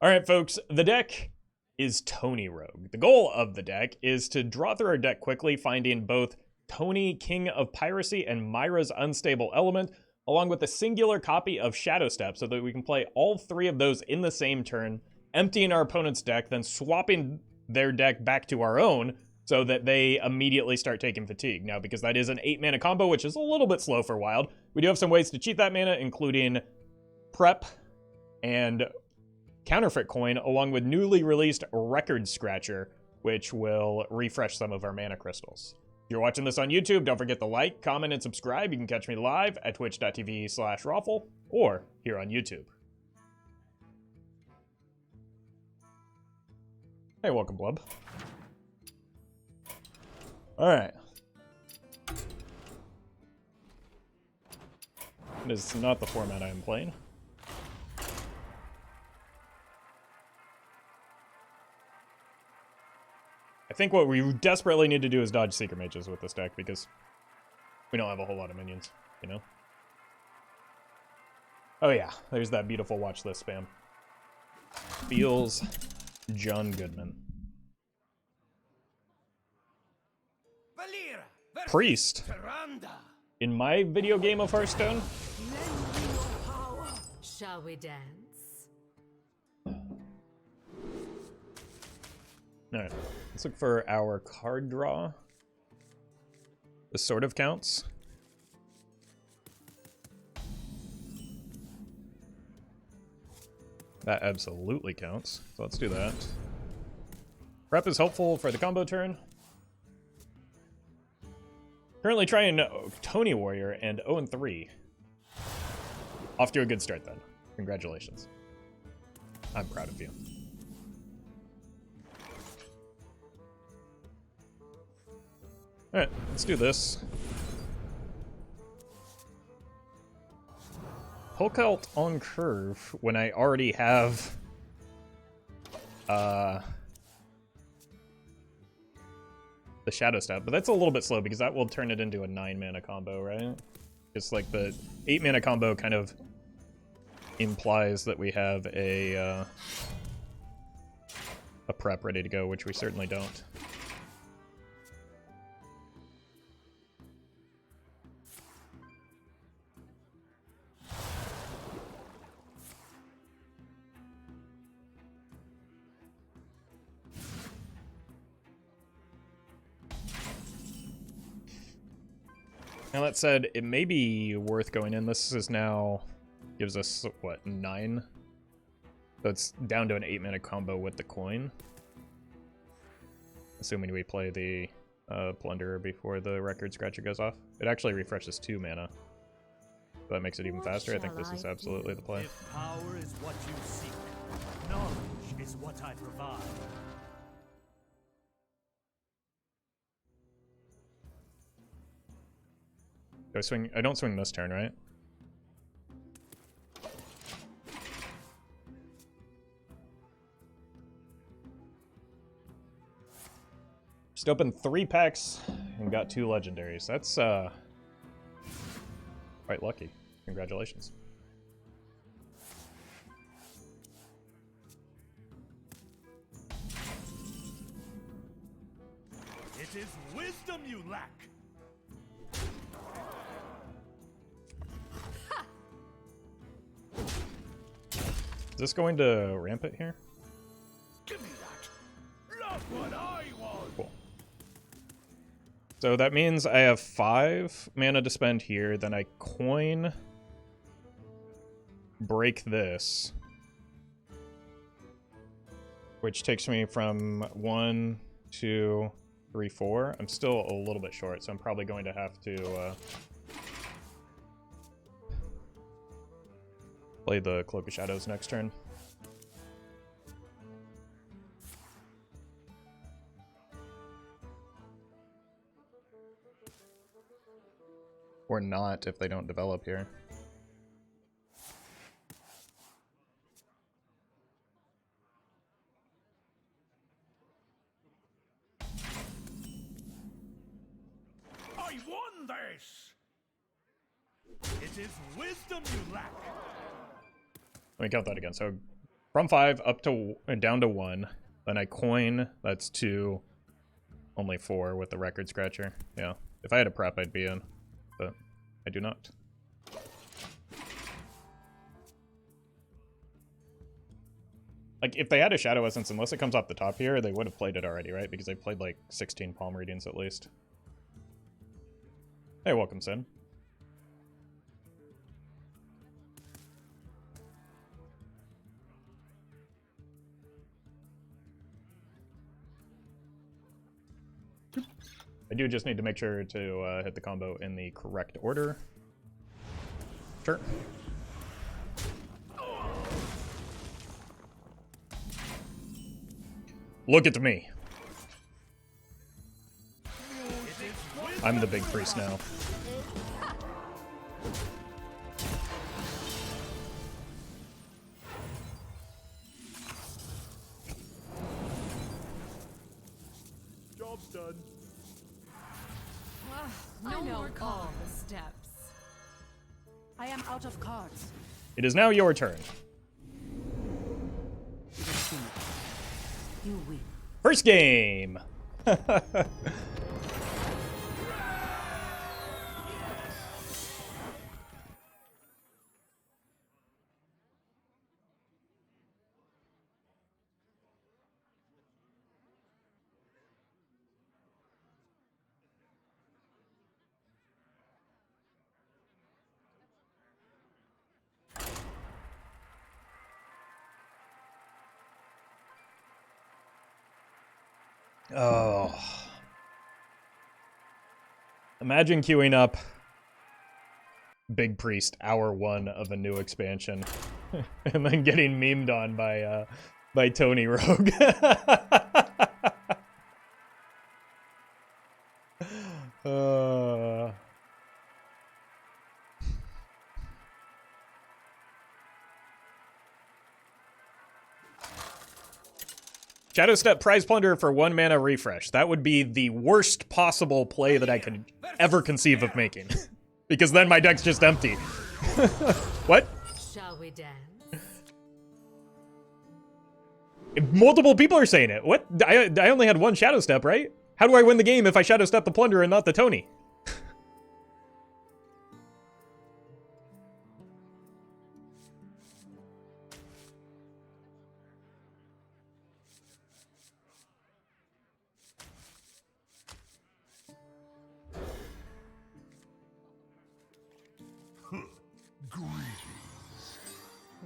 All right, folks, the deck is Tony Rogue. The goal of the deck is to draw through our deck quickly, finding both Tony, King of Piracy, and Myra's Unstable Element, along with a singular copy of Shadowstep, so that we can play all three of those in the same turn, emptying our opponent's deck, then swapping their deck back to our own, so that they immediately start taking fatigue. Now, because that is an 8-mana combo, which is a little bit slow for Wild, we do have some ways to cheat that mana, including Prep and Counterfeit Coin, along with newly released Record Scratcher, which will refresh some of our mana crystals. If you're watching this on YouTube, don't forget to like, comment, and subscribe. You can catch me live at twitch.tv/Roffle or here on YouTube. Hey, welcome, Blub. Alright. This is not the format I am playing. I think what we desperately need to do is dodge Secret Mages with this deck, because we don't have a whole lot of minions, you know? Oh yeah, there's that beautiful watch list spam. Feels John Goodman. Priest. In my video game of Hearthstone. Shall we dance? Alright, let's look for our card draw. This sort of counts. That absolutely counts, so let's do that. Prep is helpful for the combo turn. Currently trying Tony Warrior and 0-3. Off to a good start then. Congratulations. I'm proud of you. Alright, let's do this. Polkelt on curve when I already have the Shadowstep, but that's a little bit slow because that will turn it into a 9-mana combo, right? It's like the 8-mana combo kind of implies that we have a prep ready to go, which we certainly don't. Now that said, it may be worth going in. This is now, gives us, what, 9? So it's down to an 8-mana combo with the coin. Assuming we play the Plunderer before the Record Scratcher goes off. It actually refreshes 2 mana. So that makes it even faster. I think this is absolutely the play. If power is what you seek, knowledge is what I provide. I don't swing this turn, right? Just opened 3 packs and got 2 legendaries. That's quite lucky. Congratulations. It is wisdom you lack. Is this going to ramp it here? Give me that. Love what I want. Cool. So that means I have 5 mana to spend here, then I coin, break this, which takes me from 1, 2, 3, 4. I'm still a little bit short, so I'm probably going to have to play the Cloak of Shadows next turn. Or not if they don't develop here. I won this. It is wisdom you lack. Let me count that again. So From 5 up to down to 1. Then I coin. That's 2. Only 4 with the record scratcher. Yeah. If I had a prep, I'd be in. But I do not. Like, if they had a Shadow Essence, unless it comes off the top here, they would have played it already, right? Because they played like 16 palm readings at least. Hey, welcome, Sin. I do just need to make sure to hit the combo in the correct order. Sure. Look at me. I'm the big priest now. Job's done. No more call the steps. I am out of cards. It is now your turn. You win. First game. Oh. Imagine queuing up Big Priest hour 1 of a new expansion and then getting memed on by Tony Rogue. Shadowstep Prize Plunderer for 1 mana refresh. That would be the worst possible play that I could ever conceive of making. Because then my deck's just empty. What? Shall we dance? Multiple people are saying it. What? I only had 1 Shadowstep, right? How do I win the game if I Shadowstep the Plunderer and not the Tony?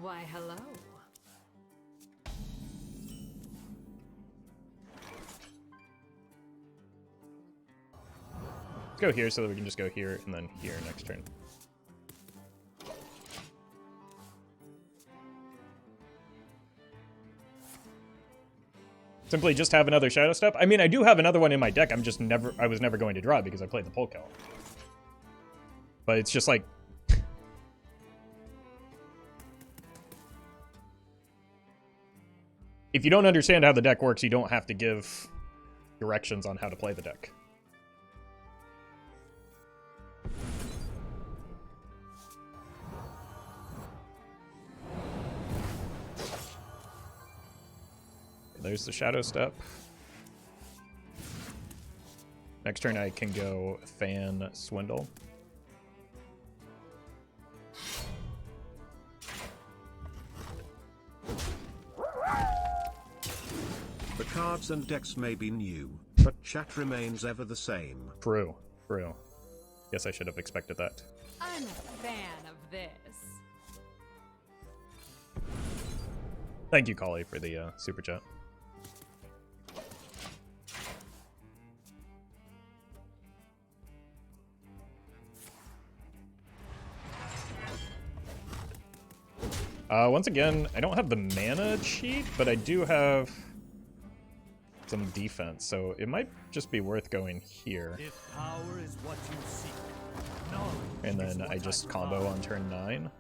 Why, hello. Let's go here so that we can just go here and then here next turn. Simply just have another Shadowstep. I mean, I do have another one in my deck. I was never going to draw because I played the Polkelt. But it's just like, if you don't understand how the deck works, you don't have to give directions on how to play the deck. There's the Shadowstep. Next turn I can go Fan Swindle. The cards and decks may be new, but chat remains ever the same. True, true. Guess I should have expected that. I'm a fan of this. Thank you, Collie, for the super chat. Once again, I don't have the mana cheat, but I do have some defense, so it might just be worth going here. If power is what you seek, knowledge And is then what I just provide. combo on turn 9.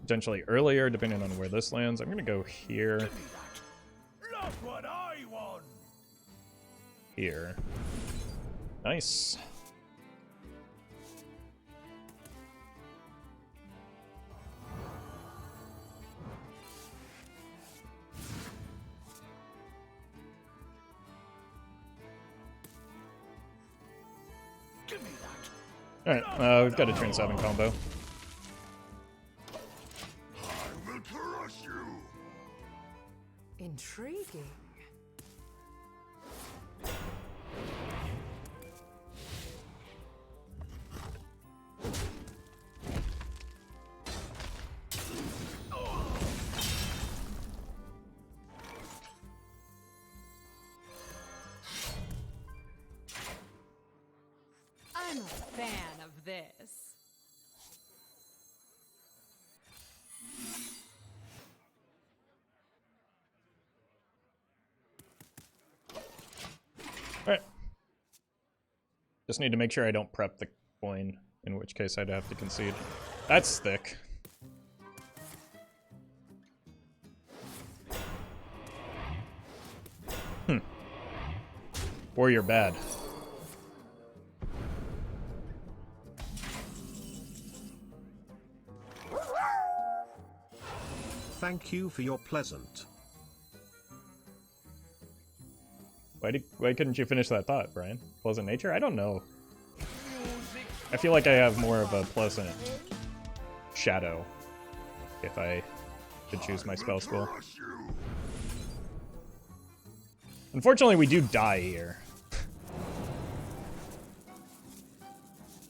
potentially earlier, depending on where this lands. I'm gonna go here. Look what I want. Here. Nice. Give me that. Alright, we've got a turn 7 combo. I will crush you. Intriguing. I'm a fan of this. Alright. Just need to make sure I don't prep the coin, in which case I'd have to concede. That's thick. Warrior bad. Thank you for your pleasant. Why couldn't you finish that thought, Brian? Pleasant nature? I don't know. I feel like I have more of a pleasant shadow if I could choose my spell school. Unfortunately, we do die here.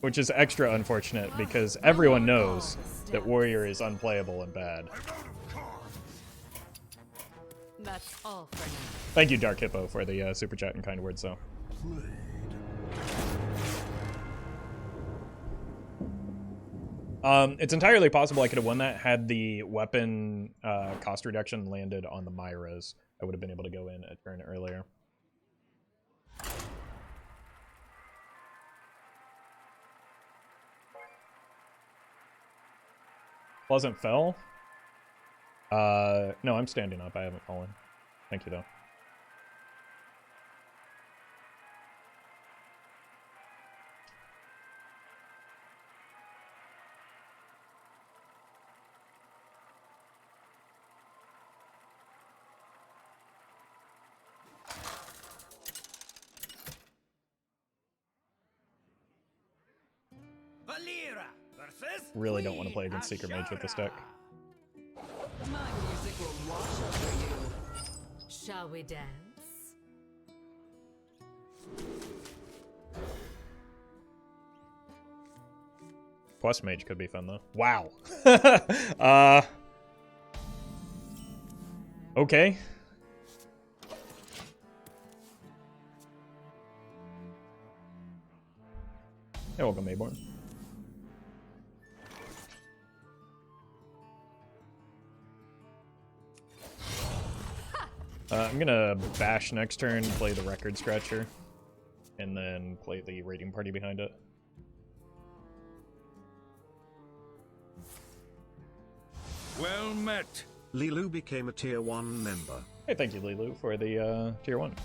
Which is extra unfortunate because everyone knows that Warrior is unplayable and bad. That's all for now. Thank you, Dark Hippo, for the super chat and kind words, though. It's entirely possible I could have won that had the weapon cost reduction landed on the Myras. I would have been able to go in a turn earlier. Pleasant fell? No, I'm standing up. I haven't fallen. Thank you, though. Valera versus Really don't want to play against Secret Mage with this deck. My music will wash over you. Shall we dance? Quest Mage could be fun, though. Wow. Okay. Hey, welcome, Mayborn. I'm gonna bash next turn, play the Record Scratcher, and then play the Raiding Party behind it. Well met. Lilu became a tier 1 member. Hey, thank you, Lilu, for the tier 1.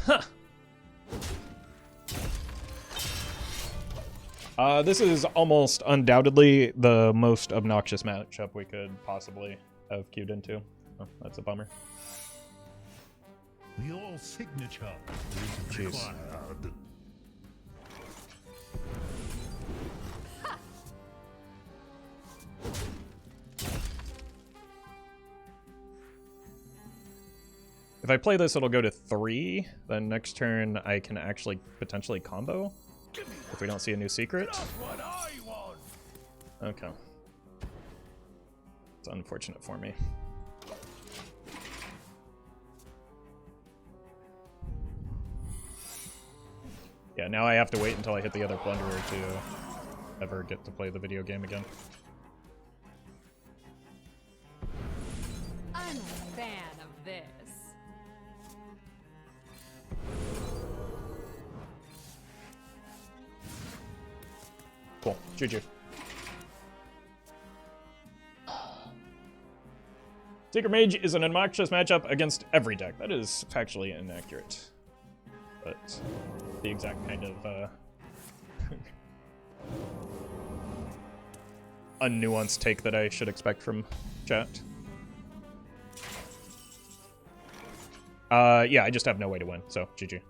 Huh. This is almost undoubtedly the most obnoxious matchup we could possibly have queued into. Oh, that's a bummer. Your signature is Jeez. required. If I play this, it'll go to 3. Then next turn, I can actually potentially combo if we don't see a new secret. What I want. Okay. It's unfortunate for me. Yeah, now I have to wait until I hit the other Plunderer to ever get to play the video game again. I'm a fan of this. GG. Secret Mage is an obnoxious matchup against every deck. That is factually inaccurate. But the exact kind of unnuanced take that I should expect from chat. Yeah, I just have no way to win, so GG.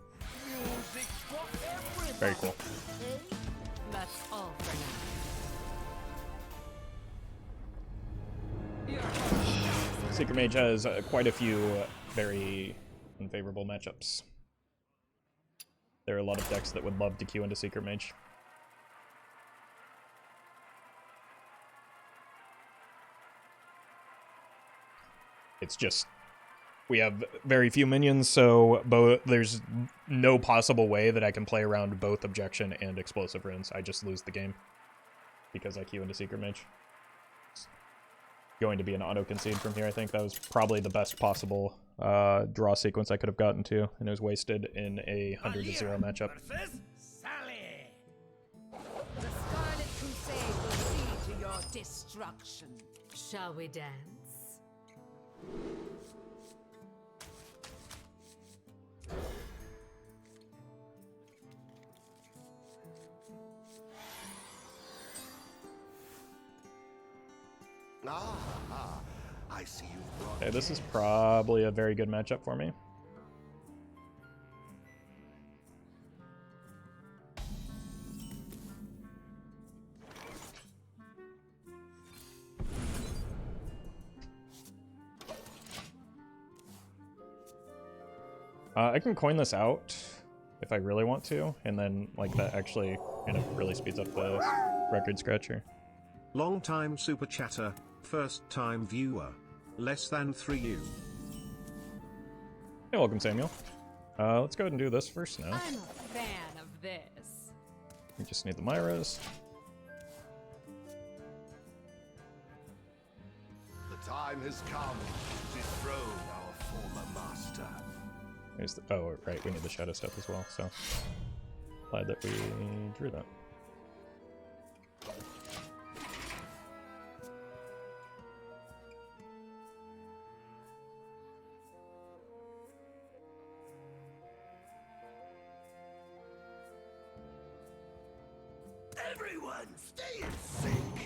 Very cool. That's all for now. Secret Mage has quite a few very unfavorable matchups. There are a lot of decks that would love to queue into Secret Mage. It's just, we have very few minions, so there's no possible way that I can play around both Objection and Explosive Runes. I just lose the game because I queue into Secret Mage. It's going to be an auto-concede from here, I think. That was probably the best possible draw sequence I could have gotten to, and it was wasted in a 100-0 matchup. The Scarlet Crusade will see to your destruction. Shall we dance? I see you brought. Okay, this is probably a very good matchup for me. I can coin this out if I really want to, and then like that actually kind of really speeds up the record scratcher. Long time super chatter, first time viewer. Less than 3U. Hey, welcome Samuel. Let's go ahead and do this first now. I'm a fan of this. We just need the Myras. The time has come to dethrone our former master. There's the, oh, right, we need the Shadowstep as well, so glad that we drew that. Everyone, stay in sync.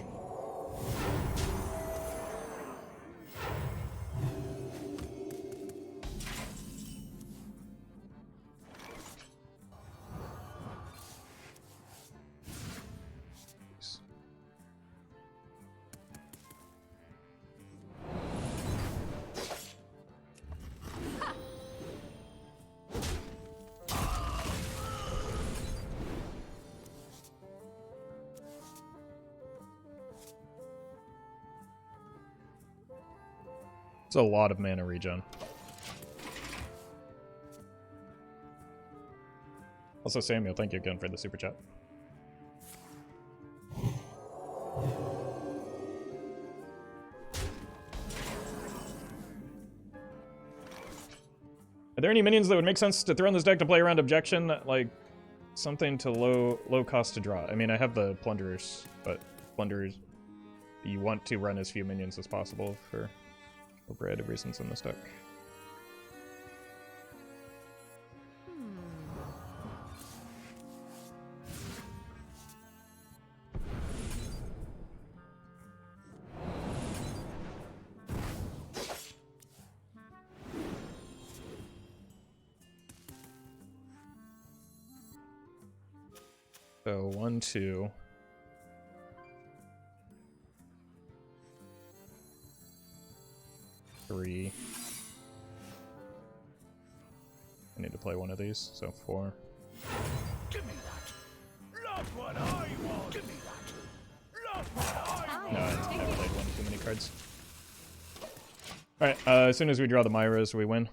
It's a lot of mana regen. Also, Samuel, thank you again for the super chat. Are there any minions that would make sense to throw in this deck to play around Objection? Like, something to low cost to draw. I mean, I have the Plunderers, but Plunderers, you want to run as few minions as possible for a variety of reasons in this deck. So 1, 2. Three. I need to play one of these, so 4. Give me that. Love what I want. Give me that. Love what I want. No, I played one too many cards. Alright, as soon as we draw the Myras, we win.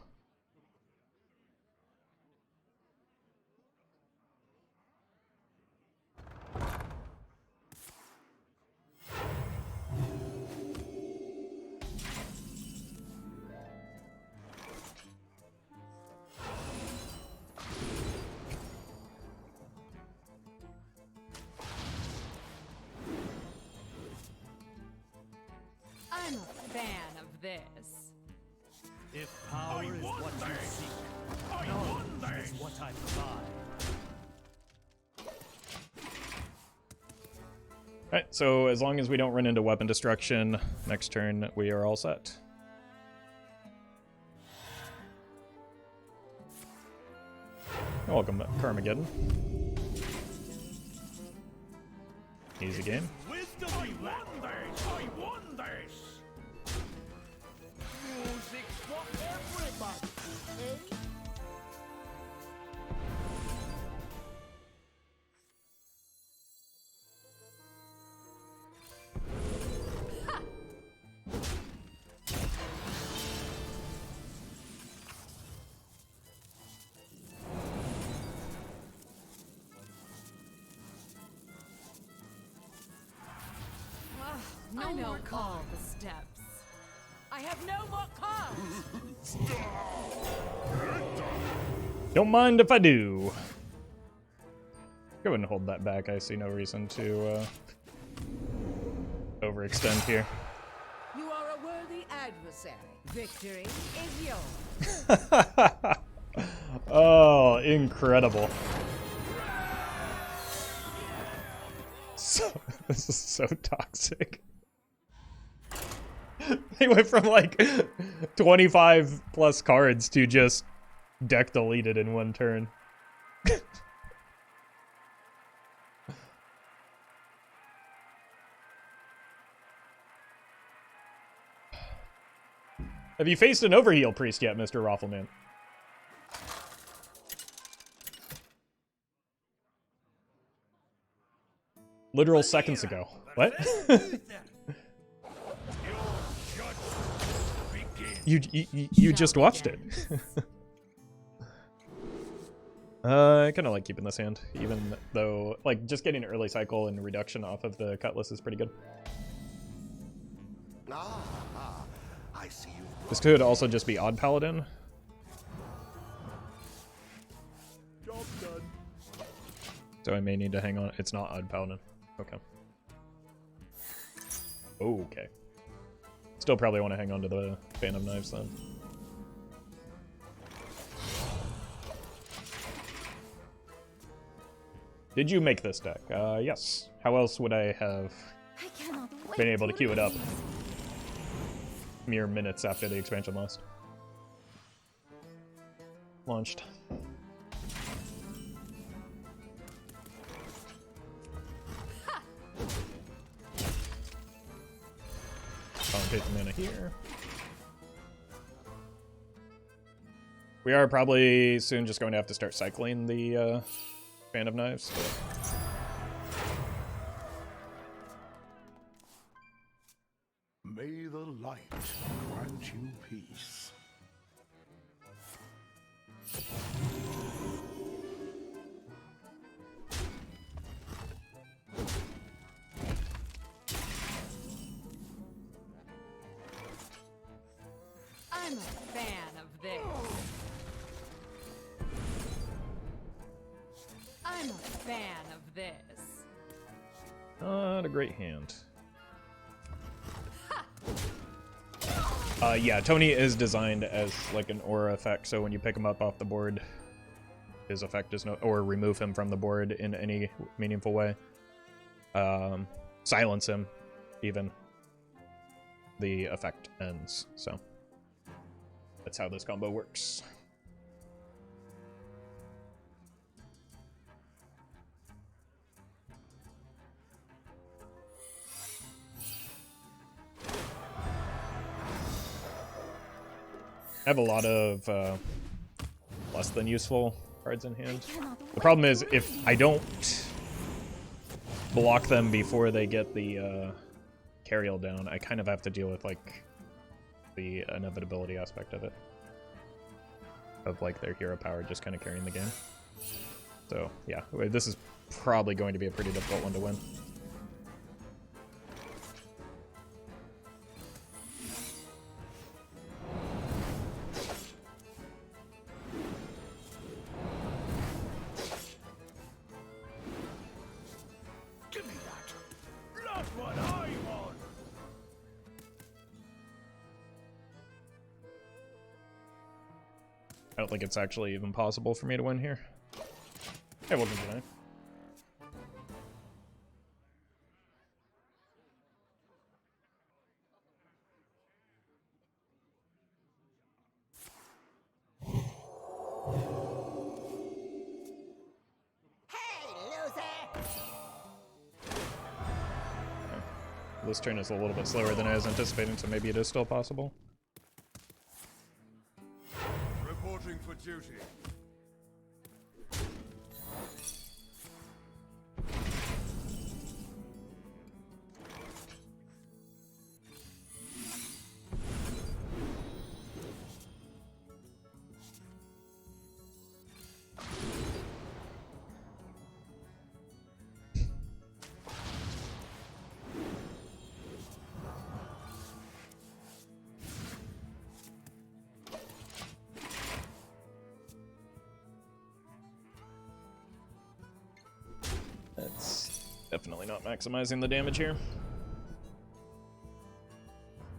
fan of this. If power is what you seek, knowledge is what I provide. Alright, so as long as we don't run into weapon destruction, next turn we are all set. Welcome, Carmageddon. Easy game. Wisdom, I won this! I won this! Music's for everybody, eh? No more call the steps. I have no more cards. Don't mind if I do. Go ahead and hold that back. I see no reason to overextend here. You are a worthy adversary. Victory is yours. Oh, incredible. So, this is so toxic. They went from like 25 plus cards to just deck deleted in one turn. Have you faced an overheal priest yet, Mr. Roffleman? Literal seconds ago. What? You just watched it. I kind of like keeping this hand, even though like just getting early cycle and reduction off of the Cutlass is pretty good. I see you. This could also just be Odd Paladin. Job done. So I may need to hang on. It's not Odd Paladin. Okay. Okay. Still probably want to hang on to the Phantom Knives then. Did you make this deck? Yes. How else would I have been able to queue it up mere minutes after the expansion launched? Hit the mana here. We are probably soon just going to have to start cycling the Phantom Knives. But... May the light grant you peace. I'm a fan of this. I'm a fan of this. Not a great hand. Yeah, Tony is designed as like an aura effect, so when you pick him up off the board, his effect is no, or remove him from the board in any meaningful way. Silence him, even. The effect ends, so. That's how this combo works. I have a lot of less than useful cards in hand. The problem is if I don't block them before they get the carriel down, I kind of have to deal with like the inevitability aspect of it. Of like their hero power just kind of carrying the game. So yeah, this is probably going to be a pretty difficult one to win. Give me that. Not what I want. don't think it's actually even possible for me to win here. Hey, welcome tonight. This turn is a little bit slower than I was anticipating, so maybe it is still possible. Reporting for duty. That's definitely not maximizing the damage here.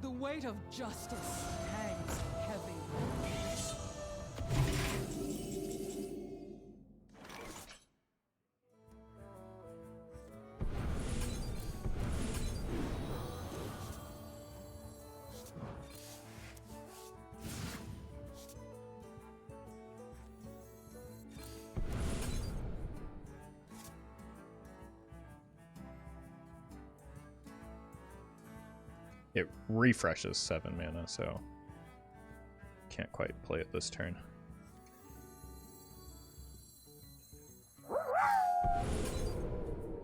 The weight of justice hangs heavy. It refreshes 7 mana, so can't quite play it this turn.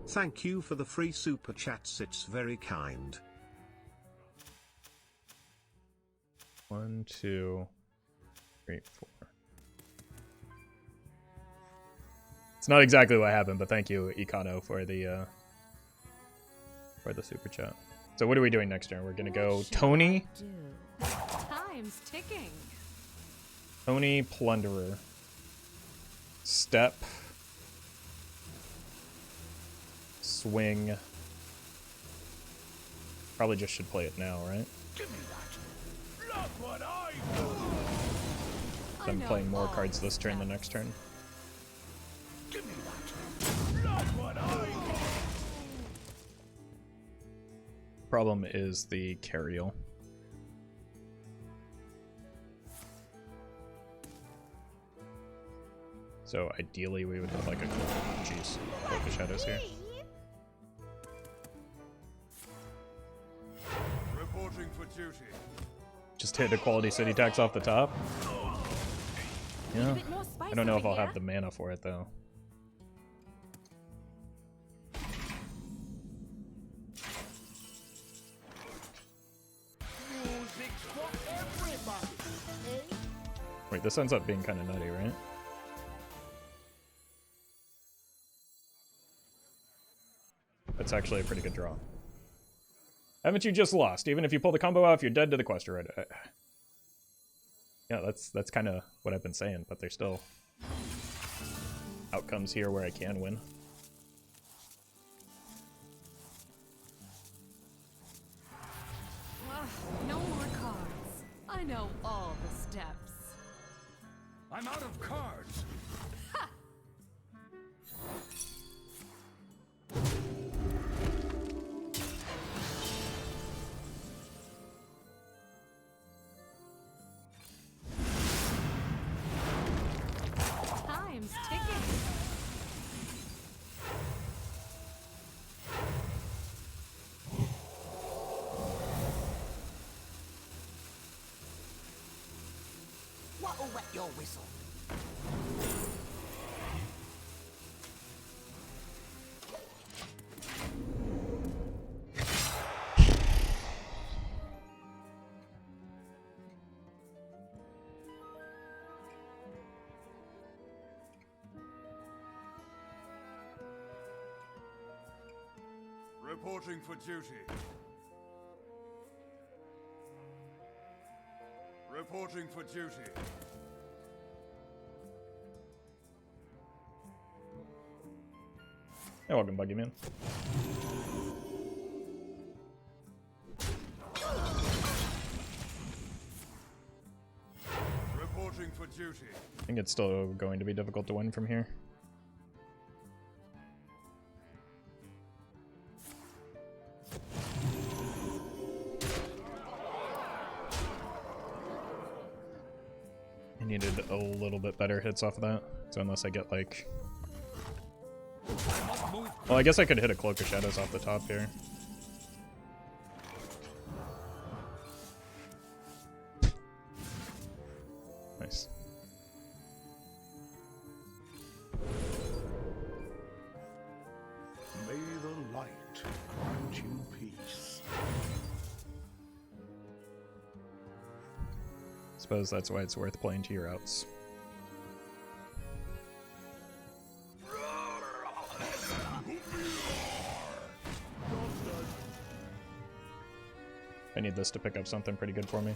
Thank you for the free super chats, it's very kind. 1, 2, 3, 4. It's not exactly what happened, but thank you, Econo, for the super chat. So what are we doing next turn? We're gonna go Tony. Time's ticking. Tony, Plunderer. Step. Swing. Probably just should play it now, right? Give me that. Look what I I'm playing more cards this turn than next turn. Give me that. Look what I Problem is the Carriel. So ideally we would have like a Cloak of Shadows here. Reporting for duty. Just hit a quality city tax off the top. Yeah. I don't know if I'll have the mana for it though. Music's for everybody. Eh? Wait, this ends up being kind of nutty, right? That's actually a pretty good draw. Haven't you just lost? Even if you pull the combo off, you're dead to the quest already. Yeah, that's kind of what I've been saying, but there's still outcomes here where I can win. No more cards. I know all the steps. I'm out of cards. Time's ticking. What'll wet your whistle? Reporting for duty. Reporting for duty. Hey, welcome, Buggy Man. Reporting for duty. duty. I think it's still going to be difficult to win from here. I needed a little bit better hits off of that. So unless I get like... Well, I guess I could hit a Cloak of Shadows off the top here. Nice. May the light grant you peace. Suppose that's why it's worth playing to your outs. I need this to pick up something pretty good for me.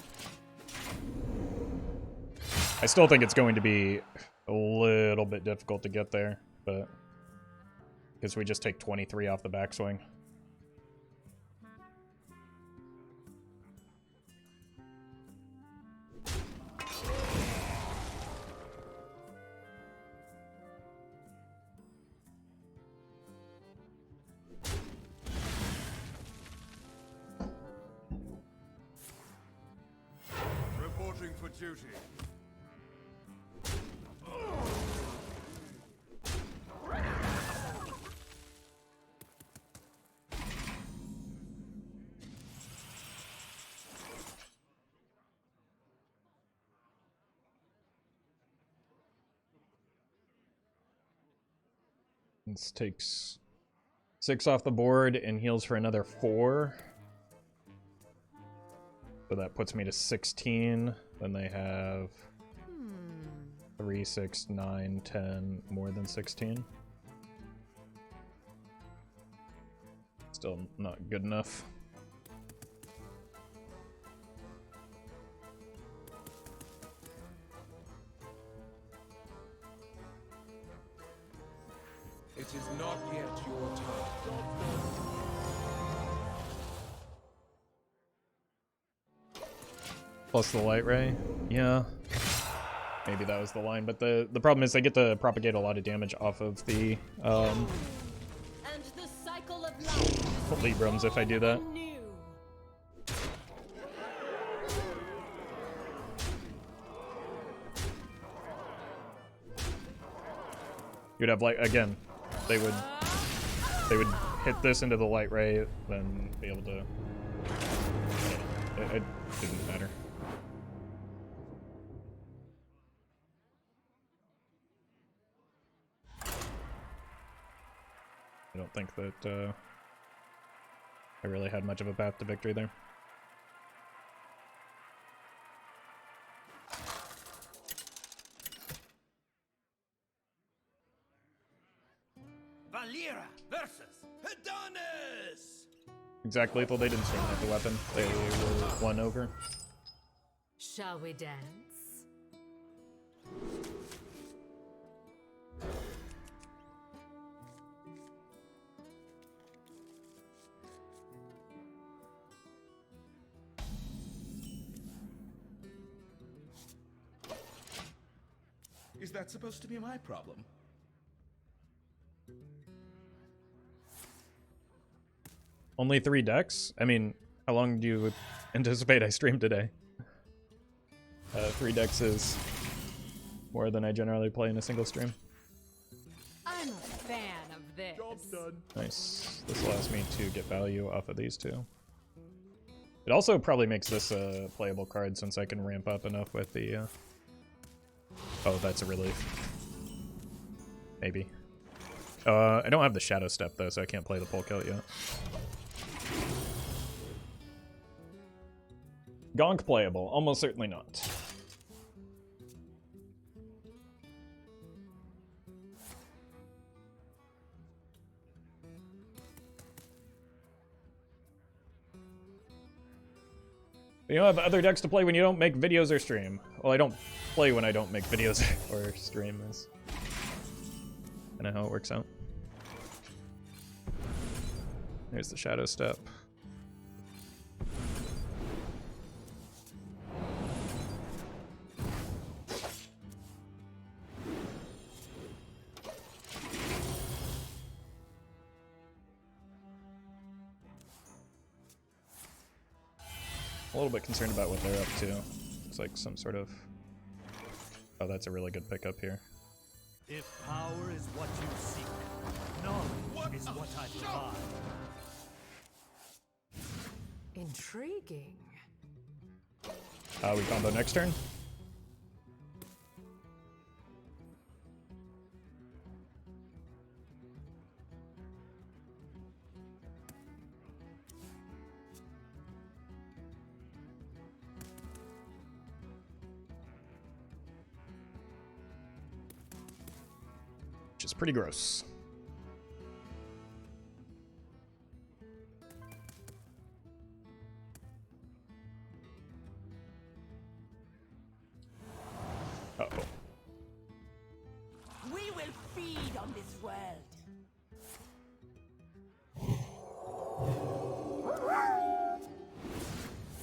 I still think it's going to be a little bit difficult to get there, but because we just take 23 off the backswing. Reporting for duty. This takes 6 off the board and heals for another 4. So that puts me to 16. Then they have 3, 6, 9, 10, more than 16. Still not good enough. It is not yet your time. Plus the light ray. Yeah. Maybe that was the line, but the problem is they get to propagate a lot of damage off of the And the cycle of life Librams if I do that. new. You'd have like again, they would hit this into the light ray, then be able to. It didn't matter. I don't think that I really had much of a path to victory there. Myra versus Adonis. Exact lethal, they didn't swing at the weapon. They were 1 over. Shall we dance? Is that supposed to be my problem? Only 3 decks? I mean, how long do you anticipate I stream today? 3 decks is more than I generally play in a single stream. I'm a fan of this. Nice. This allows me to get value off of these 2. It also probably makes this a playable card since I can ramp up enough with the... Oh, that's a relief. Maybe. I don't have the Shadowstep though, so I can't play the Polkelt yet. Gonk playable? Almost certainly not. You don't have other decks to play when you don't make videos or stream. Well, I don't play when I don't make videos or stream. Is kind of how it works out. There's the Shadowstep. A little bit concerned about what they're up to. Looks like some sort of... Oh, that's a really good pickup here. If power is what you seek, knowledge is what I provide. Intriguing. We combo next turn. Which is pretty gross. Uh-oh. We will feed on this world.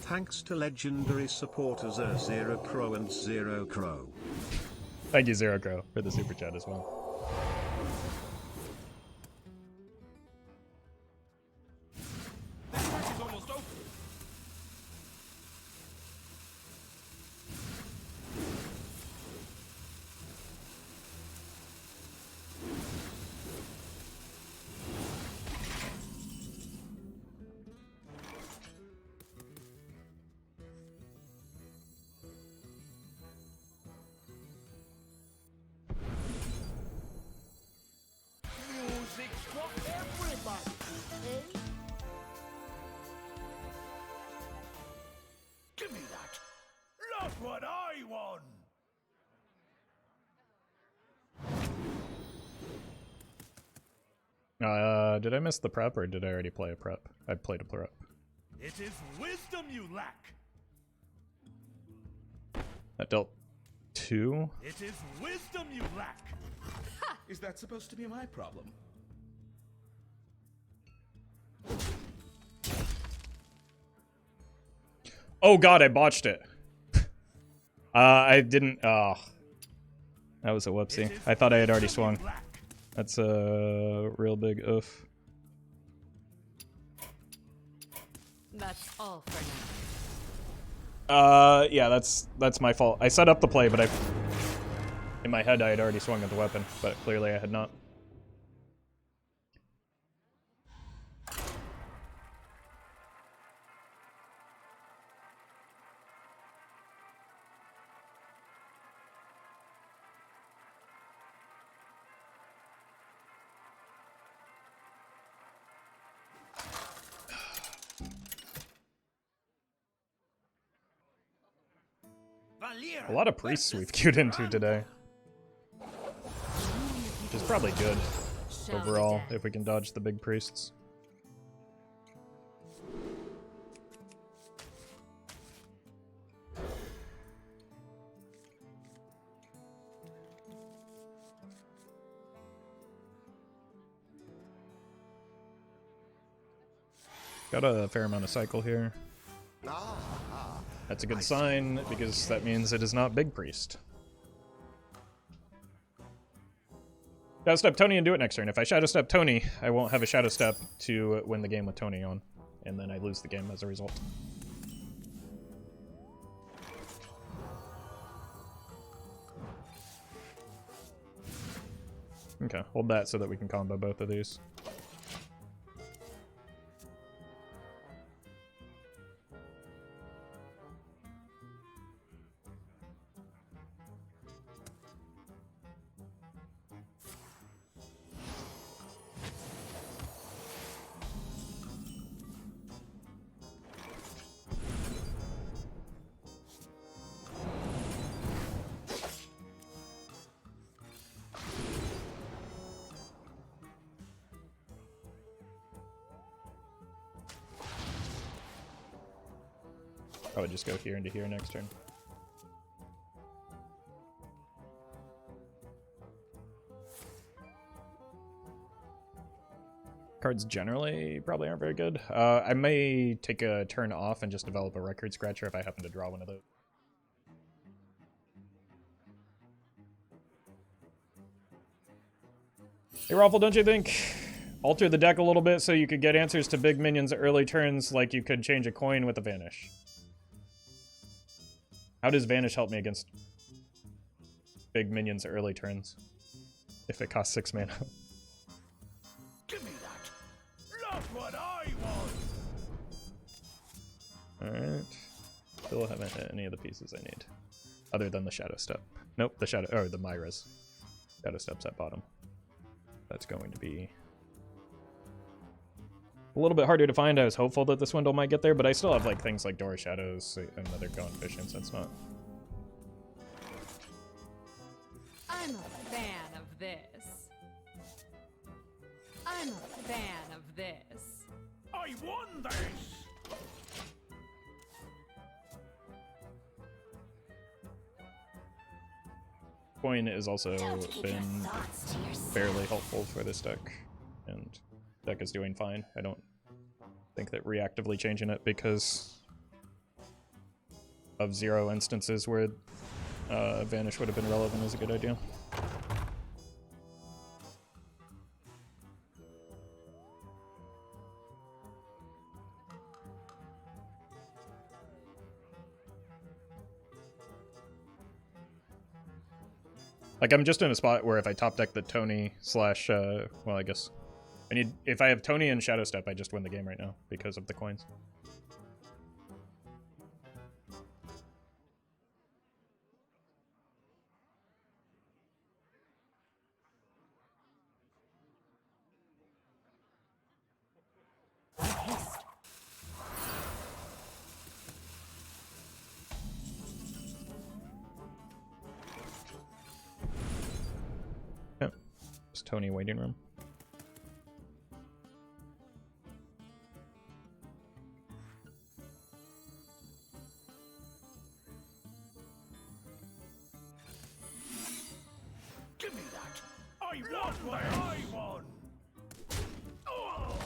Thanks to legendary supporters Zero Crow and Zero Crow. Thank you, Zero Crow, for the super chat as well. Give me that! Look what I won! Did I miss the prep, or did I already play a prep? I played a prep. It is wisdom you lack. That dealt 2. It is wisdom you lack. Is that supposed to be my problem? Oh god, I botched it. I didn't... Oh. That was a whoopsie. I thought I had already swung. That's a real big oof. That's all for now. Yeah, that's my fault. I set up the play, but in my head I had already swung at the weapon, but clearly I had not. A lot of priests we've queued into today. Which is probably good overall, if we can dodge the big priests. Got a fair amount of cycle here. That's a good sign, because that means it is not Big Priest. Shadowstep Tony and do it next turn. If I Shadowstep Tony, I won't have a Shadowstep to win the game with Tony on, and then I lose the game as a result. Okay, hold that so that we can combo both of these. I would just go here into here next turn. Cards generally probably aren't very good. I may take a turn off and just develop a record scratcher if I happen to draw one of those. Hey Roffle, don't you think alter the deck a little bit so you could get answers to big minions at early turns like you could change a coin with a vanish? How does Vanish help me against big minions early turns? If it costs 6 mana. Give me that. Look what I want. Alright. Still haven't hit any of the pieces I need. Other than the Shadowstep. Nope, the Myra's. Shadowstep's at bottom. That's going to be a little bit harder to find. I was hopeful that the Swindle might get there, but I still have like things like Door of Shadows, another going Fishin, so it's not. I'm a fan of this. I'm a fan of this. I won this. Coin has also been fairly helpful for this deck, and deck is doing fine. I don't think that reactively changing it because of 0 instances where Vanish would have been relevant is a good idea. Like, I'm just in a spot where if I top deck the Tony slash, well, I guess if I have Tony and Shadowstep, I just win the game right now because of the coins. Tony waiting room. Give me that. I want what I want. Oh.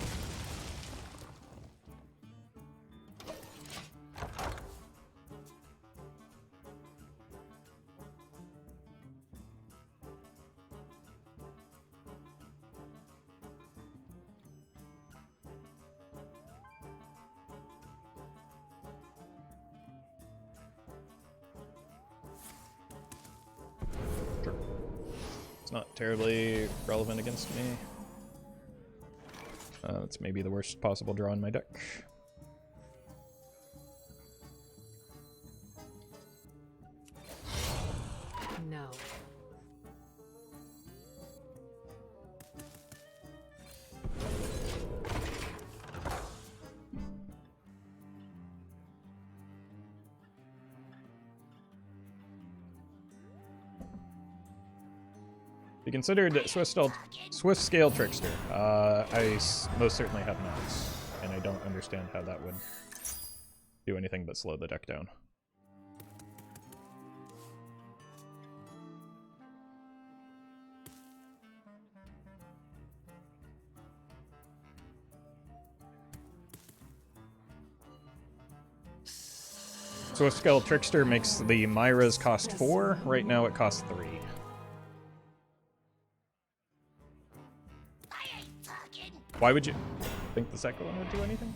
It's not terribly relevant against me. It's maybe the worst possible draw in my deck. No. Be considered Swift Scale Trickster. I most certainly have not, and I don't understand how that would do anything but slow the deck down. Swift Scale Trickster makes the Myra's cost 4. Right now it costs 3. Why would you think the second one would do anything?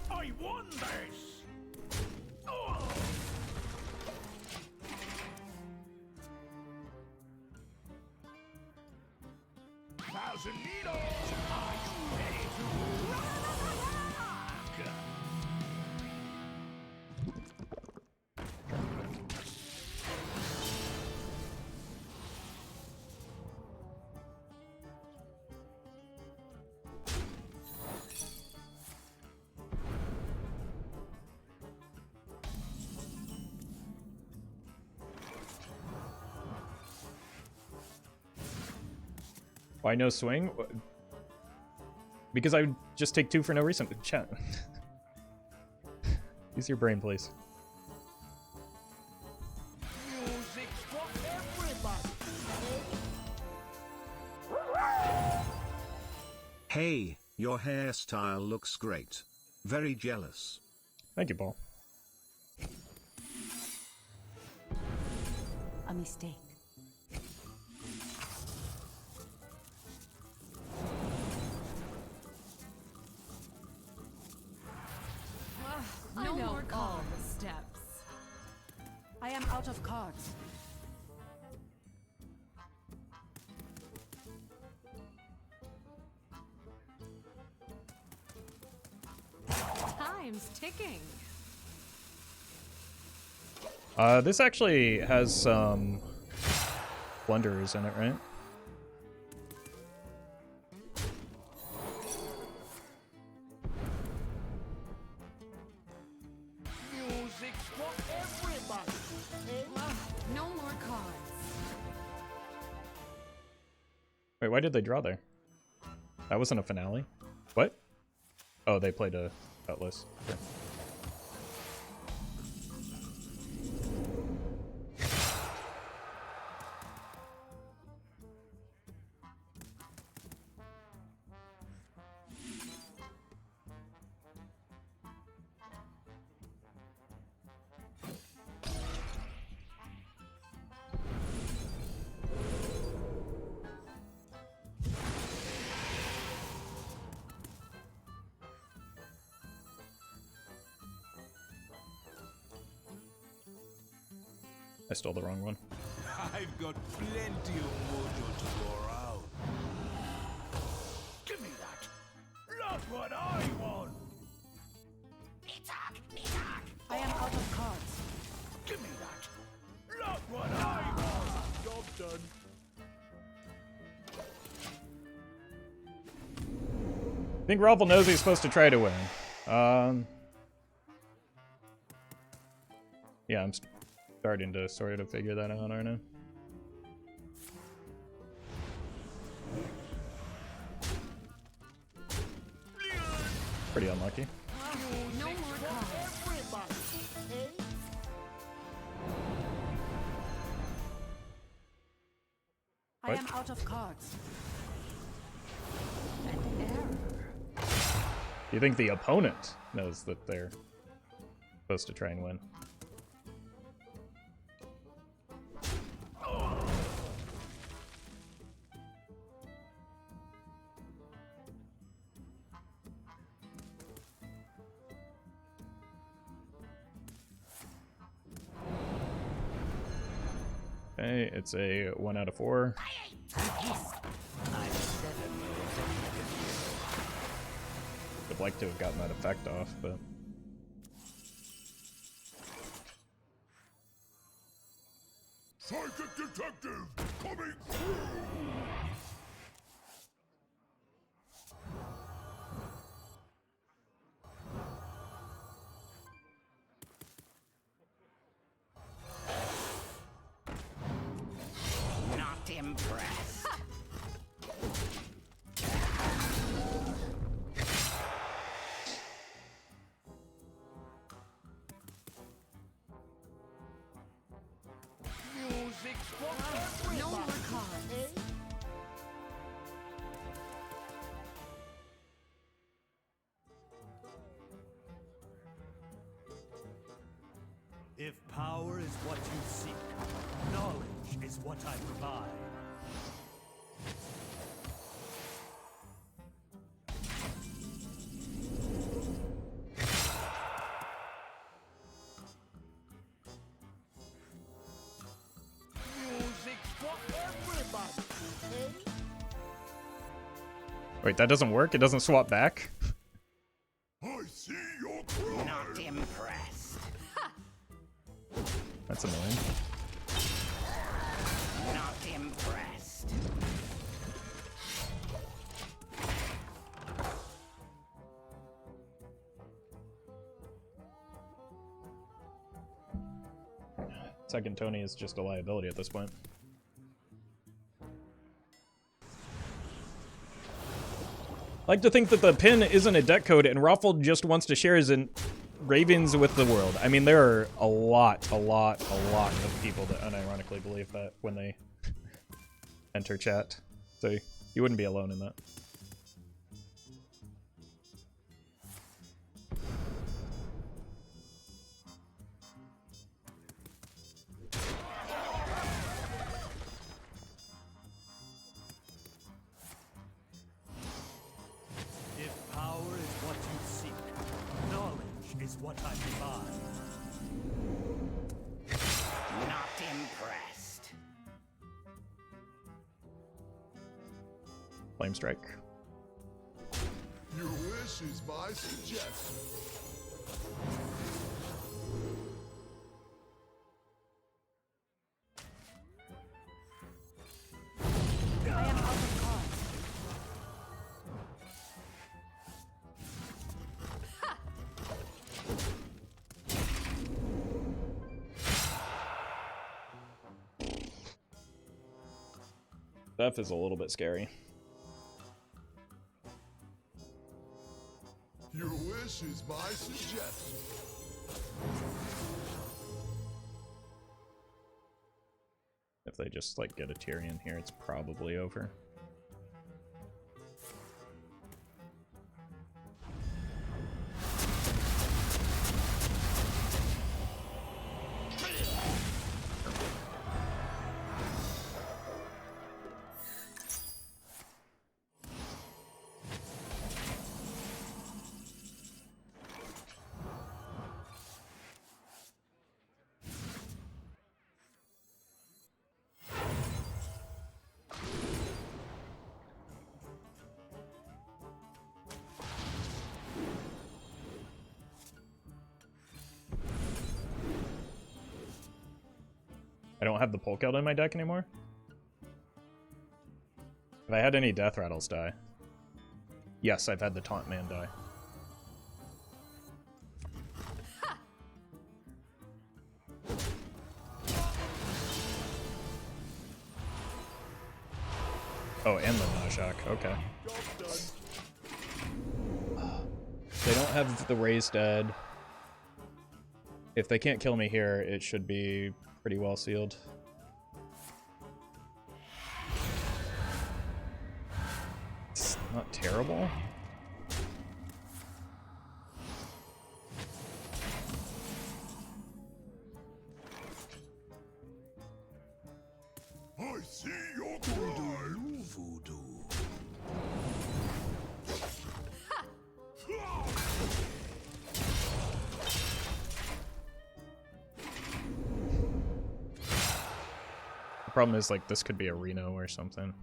I won this. Oh. 1,000 needles. Are you ready to rock? Why no swing? Because I would just take 2 for no reason. Chat. Use your brain, please. Music's for everybody. Hey, your hairstyle looks great. Very jealous. Thank you, Paul. A mistake. of cards. Time's ticking. This actually has some Plunderers in it, right? Music's for everybody. No more cards. Wait, why did they draw there? That wasn't a finale. What? Oh, they played a Cutlass. Okay. I stole the wrong one. I've got plenty of mojo to go around. Give me that. Look what I want. I am out of cards. Give me that. Look what I want. Job done. I think Roffle knows he's supposed to try to win. Yeah, I'm starting to sort of figure that out right now. Pretty unlucky. No more cards. I What? am out of cards. An error. You think the opponent knows that they're supposed to try and win? Okay, it's a 1 out of 4. Would like to have gotten that effect off, but Psychic detective coming through. Not impressed. Music's for everybody. No more cards. If power is what you seek, knowledge is what I provide. Music's for everybody. wait, that doesn't work? It doesn't swap back? I see your cry. Not impressed. That's annoying. Not impressed. Second Tony is just a liability at this point. I like to think that the pin isn't a deck code and Roffle just wants to share his ravings with the world. I mean, there are a lot of people that unironically believe that when they enter chat. So you wouldn't be alone in that. If power is what you seek, knowledge is what I provide. Not Flame Strike. Your wish is my suggestion. I am out of cards. Stuff is a little bit scary. Your wish is my suggestion. If they just like get a Tyrion here, it's probably over. I don't have the Polkelt in my deck anymore. Have I had any Death Rattles die? Yes, I've had the Taunt Man die. Oh, and the Najak. Okay. They don't have the Raised Dead. If they can't kill me here, it should be pretty well sealed. It's not terrible. I see your cry. Voodoo. The problem is, like, this could be a Reno or something.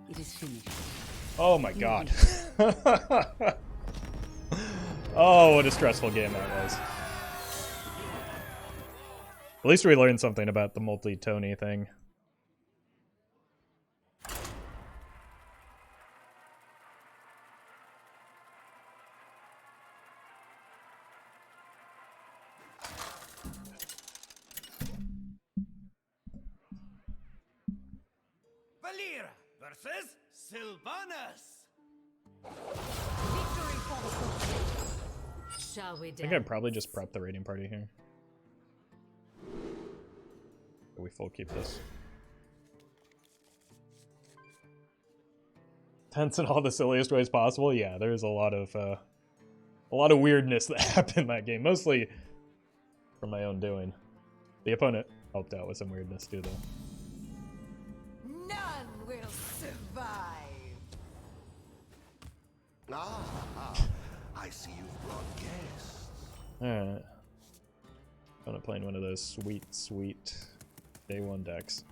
It is finished. Oh my god. Oh, what a stressful game that was. At least we learned something about the multi-Tony thing. Valera versus Sylvanas. Victory for the Court. Shall we I dance? think I'd probably just prep the raiding party here. We full keep this. Tense in all the silliest ways possible. Yeah, there's a lot of weirdness that happened in that game, mostly from my own doing. The opponent helped out with some weirdness too, though. None will survive. I see you've brought guests. Alright. Opponent playing one of those sweet day one decks.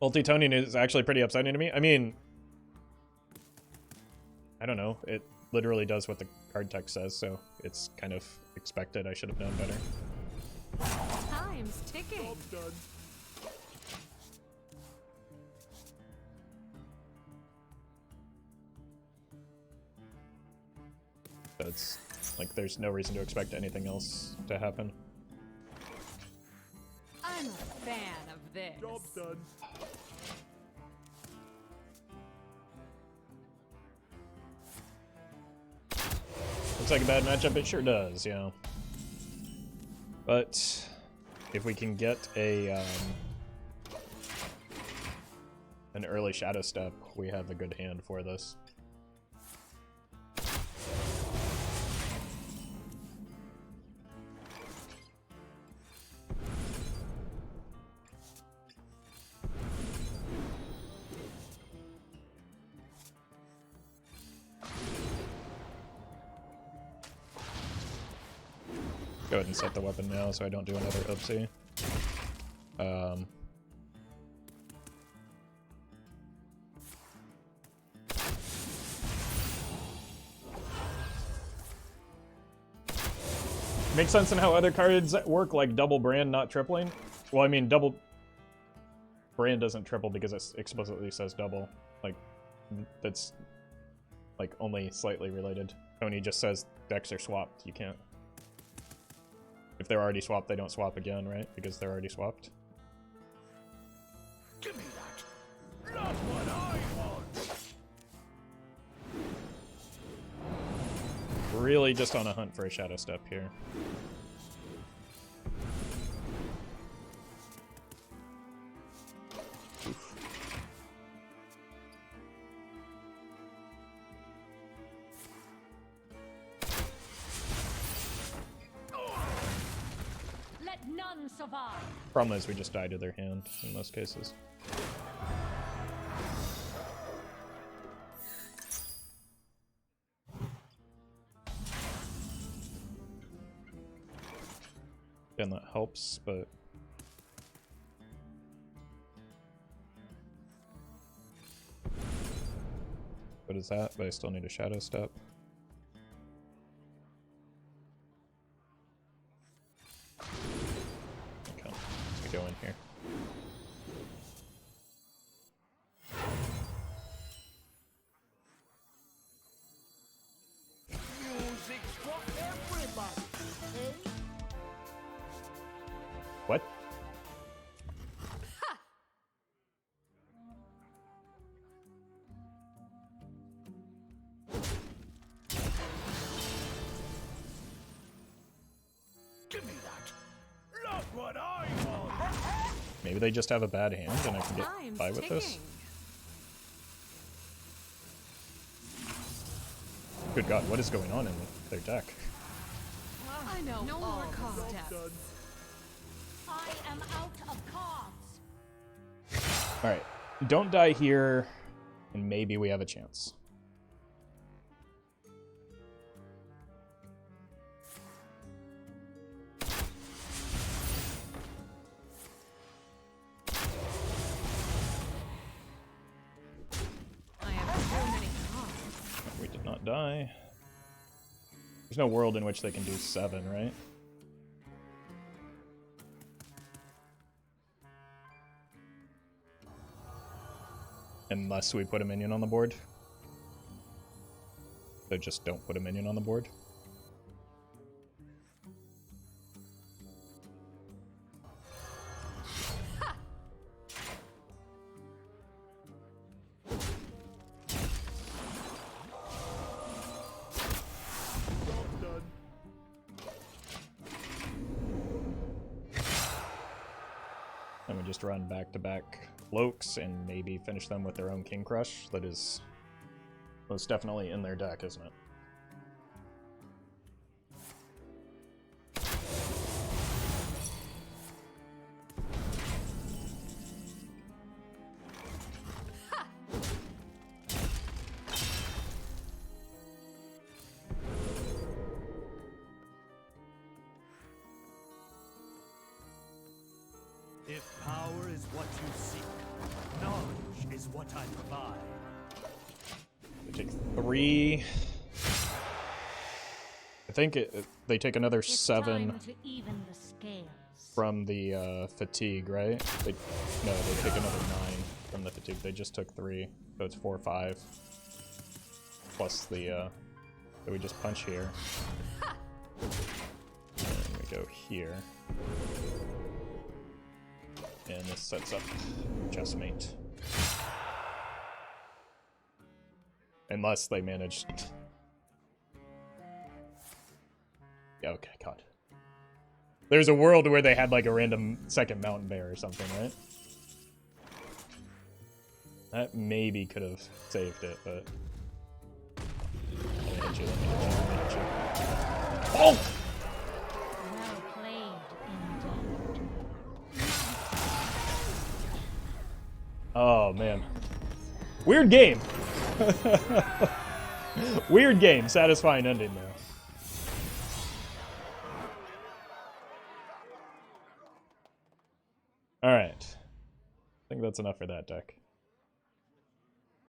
Multi-toning is actually pretty upsetting to me. I mean, I don't know. It literally does what the card text says, so it's kind of expected. I should have known better. Time's ticking. Done. So it's like there's no reason to expect anything else to happen. I'm a fan of this. Job done. Looks like a bad matchup. It sure does, yeah. But if we can get a an early Shadowstep, we have a good hand for this. Go ahead and set the weapon now so I don't do another oopsie. Makes sense in how other cards work, like double brand not tripling. Well, I mean, double brand doesn't triple because it explicitly says double. Like, that's like only slightly related. Tony just says decks are swapped. You can't. If they're already swapped, they don't swap again, right? Because they're already swapped. Give me that. Not what I want. Really just on a hunt for a Shadowstep here. Oof. Let none survive. Problem is we just die to their hand in most cases. And that helps, but what is that? But I still need a Shadowstep. Okay, let's go in here. Music's for everybody. Eh? What? Give me that. Not what I want. Maybe they just have a bad hand and I can get Time's by with this. ticking. Good God, what is going on in their deck? I know no more cards. I am out of cards. Alright, don't die here, and maybe we have a chance. I have so many cards. We did not die. There's no world in which they can do 7, right? Unless we put a minion on the board. They just don't put a minion on the board. And we just run back-to-back Cloaks and maybe finish them with their own King Crush. That is most definitely in their deck, isn't it? If power is what you seek, knowledge is what I provide. They take 3. I think they take another 7 Time to even the scales. from the fatigue, right? No, they take another 9 from the fatigue. They just took 3, so it's 4 or 5. Plus the so we just punch here. And we go here. And this sets up Chessmate. Unless they managed. Yeah, okay, God. There's a world where they had like a random second mountain bear or something, right? That maybe could have saved it, but... Let me hit you, let me hit you, let me hit you. Oh! Well played, indeed. Oh, man. Weird game. Weird game. Satisfying ending, though. Alright. I think that's enough for that deck.